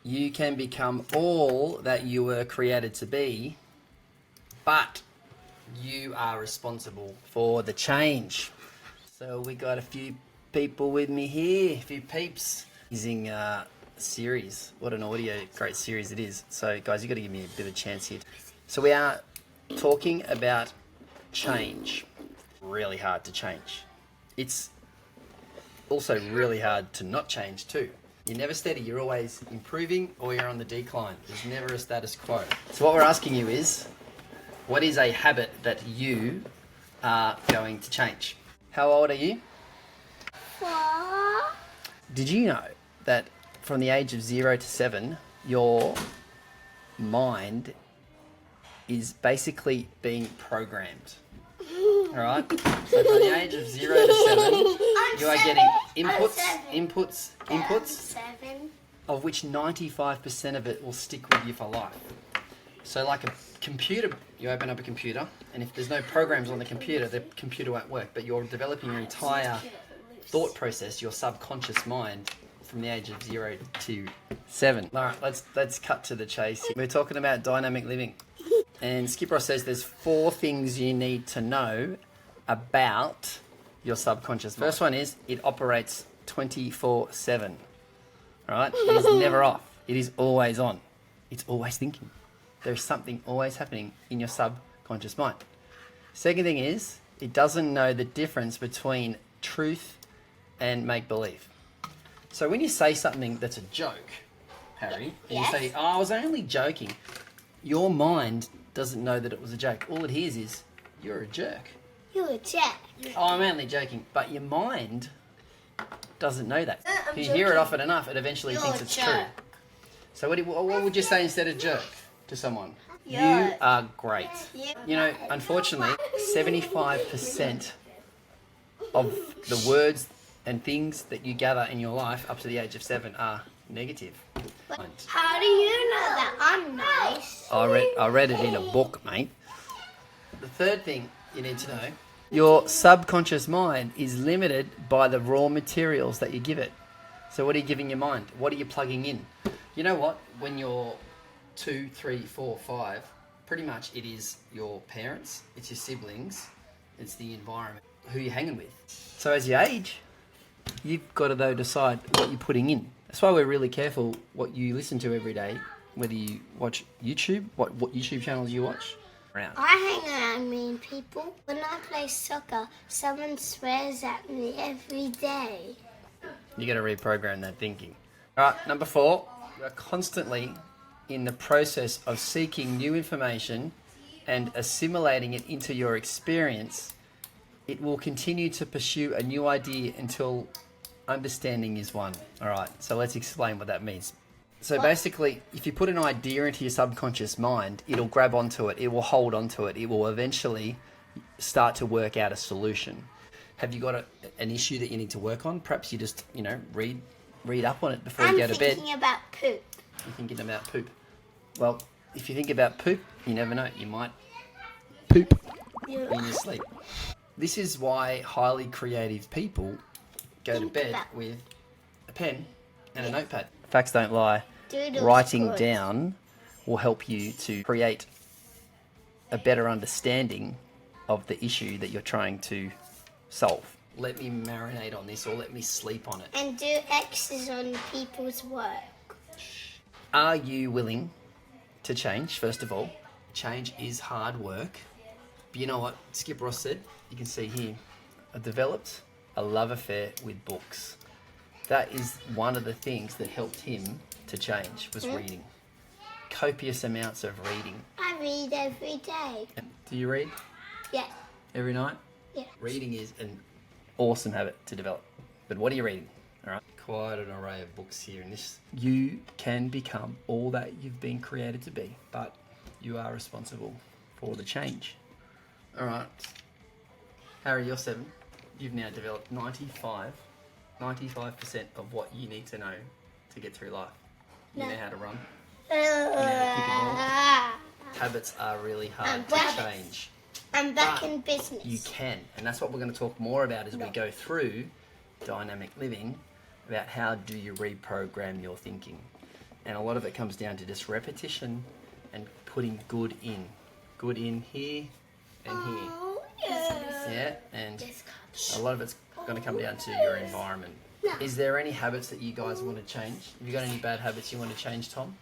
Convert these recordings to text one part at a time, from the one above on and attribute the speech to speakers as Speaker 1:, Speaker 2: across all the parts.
Speaker 1: You can become all that you were created to be, but you are responsible for the change. So we got a few people with me here, a few peeps using series. What an audio great series it is. So guys, you got to give me a bit of a chance here. So we are talking about change. Really hard to change. It's also really hard to not change too. You're never steady, you're always improving or you're on the decline. There's never a status quo. So what we're asking you is, what is a habit that you are going to change? How old are you?
Speaker 2: 4.
Speaker 1: Did you know that from the age of 0 to 7, your mind is basically being programmed? All right? So from the age of 0 to 7, you are getting inputs,
Speaker 2: 7.
Speaker 1: of which 95% of it will stick with you for life. So like a computer, you open up a computer, and if there's no programs on the computer won't work, but you're developing your entire thought process, your subconscious mind, from the age of 0 to 7. All right, let's cut to the chase here. We're talking about dynamic living. And Skip Ross says there's 4 things you need to know about your subconscious mind. First one is it operates 24/7. All right? It is never off. It is always on. It's always thinking. There's something always happening in your subconscious mind. Second thing is it doesn't know the difference between truth and make-believe. So when you say something that's a joke, Harry, and you say, I was only joking, your mind doesn't know that it was a joke. All it hears is, you're a jerk.
Speaker 2: You're a jerk.
Speaker 1: Oh, I'm only joking. But your mind doesn't know that. If you hear it often enough, it eventually thinks it's true. So what would you say instead of jerk to someone? You are great. You know, unfortunately, 75% of the words and things that you gather in your life up to the age of 7 are negative.
Speaker 2: How do you know that I'm nice?
Speaker 1: I read it in a book, mate. The third thing you need to know, your subconscious mind is limited by the raw materials that you give it. So what are you giving your mind? What are you plugging in? You know what? When you're 2, 3, 4, 5, pretty much it is your parents, it's your siblings, it's the environment, who you're hanging with. So as you age, you've got to though decide what you're putting in. That's why we're really careful what you listen to every day, whether you watch YouTube, what YouTube channels you watch.
Speaker 2: I hang around mean people. When I play soccer, someone swears at me every day.
Speaker 1: You got to reprogram that thinking. All right, number 4, we're constantly in the process of seeking new information and assimilating it into your experience. It will continue to pursue a new idea until understanding is won. All right, so let's explain what that means. So basically, if you put an idea into your subconscious mind, it'll grab onto it, it will hold onto it, it will eventually start to work out a solution. Have you got an issue that you need to work on? Perhaps you just, read up on it before you go to bed.
Speaker 2: I'm thinking about poop.
Speaker 1: You're thinking about poop. Well, if you think about poop, you never know, you might poop in your sleep. This is why highly creative people go to bed with a pen and a notepad. Facts don't lie. Writing down will help you to create a better understanding of the issue that you're trying to solve. Let me marinate on this, or let me sleep on it.
Speaker 2: And do X's on people's work.
Speaker 1: Are you willing to change, first of all? Change is hard work. But you know what Skip Ross said? You can see here, I developed a love affair with books. That is one of the things that helped him to change, was reading. Copious amounts of reading.
Speaker 2: I read every day.
Speaker 1: Do you read
Speaker 2: Yeah.
Speaker 1: every night?
Speaker 2: Yeah.
Speaker 1: Reading is an awesome habit to develop. But what are you reading? All right. Quite an array of books here in this. You can become all that you've been created to be, but you are responsible for the change. All right. Harry, you're 7. You've now developed 95% of what you need to know to get through life. You know how to run. You know how to kick a ball. Habits are really hard to change.
Speaker 2: I'm back in business.
Speaker 1: You can, and that's what we're going to talk more about as we go through dynamic living, about how do you reprogram your thinking. And a lot of it comes down to just repetition and putting good in. Good in here and here.
Speaker 2: Oh, yeah.
Speaker 1: Yeah, and a lot of it's going to come down to your environment. Is there any habits that you guys want to change? Have you got any bad habits you want to change, Tom?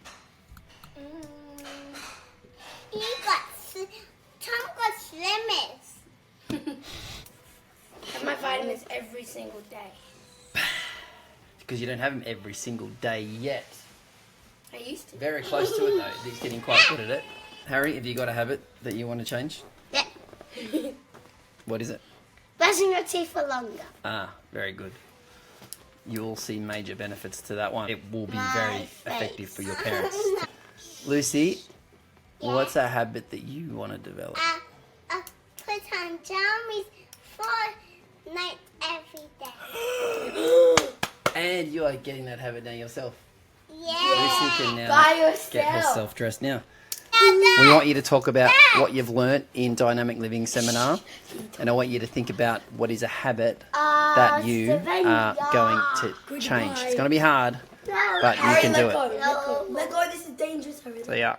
Speaker 2: Tom got slimmers.
Speaker 3: Have my vitamins every single day.
Speaker 1: Because you don't have them every single day yet.
Speaker 3: I used to.
Speaker 1: Very close to it though. He's getting quite good at it. Harry, have you got a habit that you want to change?
Speaker 2: Yeah.
Speaker 1: What is it?
Speaker 2: Brushing your teeth for longer.
Speaker 1: Ah, very good. You'll see major benefits to that one. It will be very effective for your parents. Lucy, what's a habit that you want to develop?
Speaker 2: Put on jammies for night every day.
Speaker 1: And you are getting that habit now yourself.
Speaker 2: Yeah.
Speaker 1: Lucy can now
Speaker 3: By yourself.
Speaker 1: get herself dressed now. We want you to talk about what you've learnt in Dynamic Living Seminar, and I want you to think about what is a habit that you are going to change. It's going to be hard, but you can do it.
Speaker 3: Let go. Let go. This is dangerous. Hurry.
Speaker 1: So yeah.